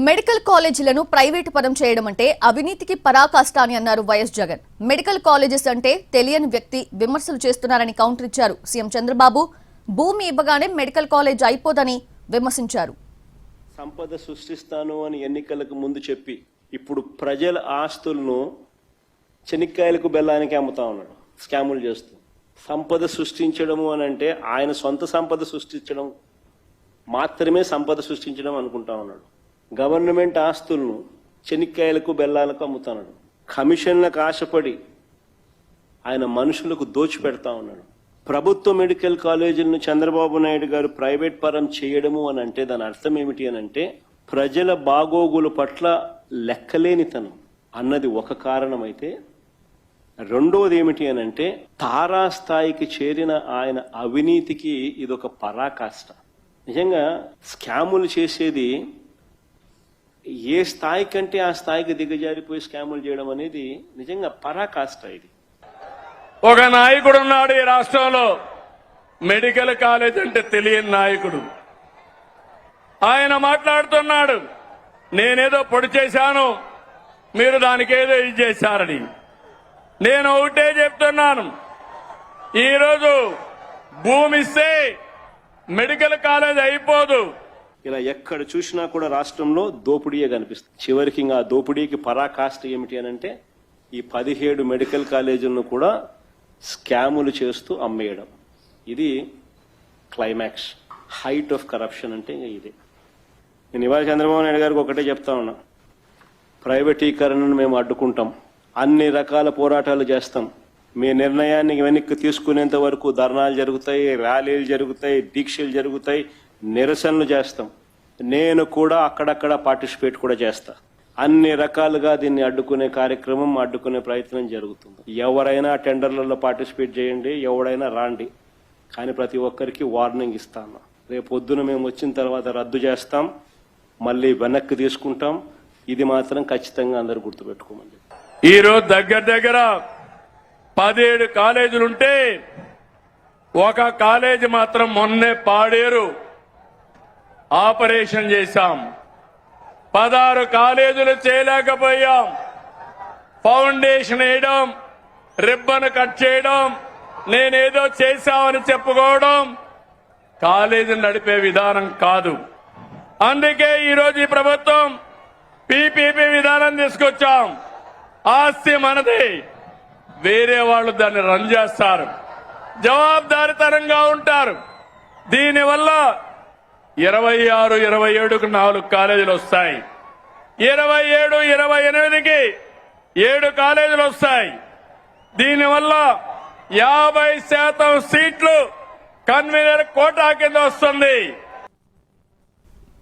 Medical కాలేజీలను private పరం చేయడం అంటే అవినీతికి పరాకాష్ట అని అన్నారు వైఎస్ జగన్. మెడికల్ కాలేజెస్ అంటే తెలియని వ్యక్తి విమర్శలు చేస్తున్నారని కౌంటర్ ఇచ్చారు సీఎం చంద్రబాబు. భూమి ఇవ్వగానే మెడికల్ కాలేజ్ అయిపోదని విమర్శించారు. సంపద సృష్టిస్తాను అని ఎన్నికలకు ముందు చెప్పి ఇప్పుడు ప్రజల ఆస్తులను చెనిక్కాయలకు బెల్లానికి అమ్ముతా ఉన్నాడు, స్కాములు చేస్తూ. సంపద సృష్టించడము అని అంటే ఆయన సొంత సంపద సృష్టించడం మాత్రమే సంపద సృష్టించడం అనుకుంటా ఉన్నాడు. గవర్నమెంట్ ఆస్తులను చెనిక్కాయలకు బెల్లాలకు అమ్ముతున్నాడు. కమిషన్లకు ఆశపడి ఆయన మనుషులకు దోచిపెడతా ఉన్నాడు. ప్రభుత్వ మెడికల్ కాలేజీలను చంద్రబాబు నాయుడు గారు ప్రైవేట్ పరం చేయడము అని అంటే దాని అర్థం ఏమిటి అని అంటే ప్రజల బాగోగుల పట్ల లెక్కలేనితనం అన్నది ఒక కారణం అయితే, రెండోది ఏమిటి అని అంటే తారాస్థాయికి చేరిన ఆయన అవినీతికి ఇదొక పరాకాష్ట. నిజంగా స్కాములు చేసేది ఏ స్థాయి కంటే ఆ స్థాయికి దిగజారిపోయి స్కాములు చేయడం అనేది నిజంగా పరాకాష్ట. ఇది ఒక నాయకుడు ఉన్నాడు ఈ రాష్ట్రంలో, మెడికల్ కాలేజ్ అంటే తెలియని నాయకుడు. ఆయన మాట్లాడుతున్నాడు, నేనేదో పొడి చేశాను, మీరు దానికేదో ఇది చేశారని. నేను ఒకటే చెప్తున్నాను, ఈరోజు భూమి ఇస్తే మెడికల్ కాలేజ్ అయిపోదు. ఇలా ఎక్కడ చూసినా కూడా రాష్ట్రంలో దోపిడీయే కనిపిస్తుంది. చివరికి ఆ దోపిడీకి పరాకాష్ట ఏమిటి అని అంటే ఈ 17 మెడికల్ కాలేజీలను కూడా స్కాములు చేస్తూ అమ్మేయడం. ఇది క్లైమాక్స్, హైట్ ఆఫ్ కరప్షన్ అంటే ఇదే. నేను ఇవాళ చంద్రబాబు నాయుడు గారికి ఒకటే చెప్తా ఉన్నా, ప్రైవేటీకరణను మేము అడ్డుకుంటాం, అన్ని రకాల పోరాటాలు చేస్తాం. మీ నిర్ణయాన్ని వెనక్కి తీసుకునేంత వరకు ధర్నాలు జరుగుతాయి, ర్యాలీలు జరుగుతాయి, దీక్షలు జరుగుతాయి, నిరసనలు చేస్తాం. నేను కూడా అక్కడక్కడ పార్టిసిపేట్ కూడా చేస్తా. అన్ని రకాలుగా దీన్ని అడ్డుకునే కార్యక్రమం, అడ్డుకునే ప్రయత్నం జరుగుతుంది. ఎవరైనా టెండర్లలో పార్టిసిపేట్ చేయండి, ఎవరైనా రాండి, కానీ ప్రతి ఒక్కరికి వార్నింగ్ ఇస్తాను. రేపు పొద్దున మేము వచ్చిన తర్వాత రద్దు చేస్తాం, మళ్ళీ వెనక్కి తీసుకుంటాం. ఇది మాత్రం ఖచ్చితంగా అందరూ గుర్తుపెట్టుకోమని. ఈరోజు దగ్గర 17 కాలేజీలుంటే ఒక కాలేజీ మాత్రం మొన్నే పాడేరు ఆపరేషన్ చేశాం. 16 కాలేజీలు చేయలేకపోయాం. ఫౌండేషన్ వేయడం, రిబ్బన్ కట్ చేయడం, నేనేదో చేశామని చెప్పుకోవడం కాలేజీని నడిపే విధానం కాదు. అందుకే ఈరోజు ఈ ప్రభుత్వం పీపీపీ విధానం తీసుకొచ్చాం. ఆస్తి మనది, వేరే వాళ్ళు దాన్ని రన్ చేస్తారు, జవాబుదారితనంగా ఉంటారు. దీనివల్ల 26, 27కు 4 కాలేజీలు వస్తాయి, 27, 28కి 7 కాలేజీలు వస్తాయి. దీనివల్ల 50% సీట్లు కన్వీనర్ కోటా కింద వస్తుంది.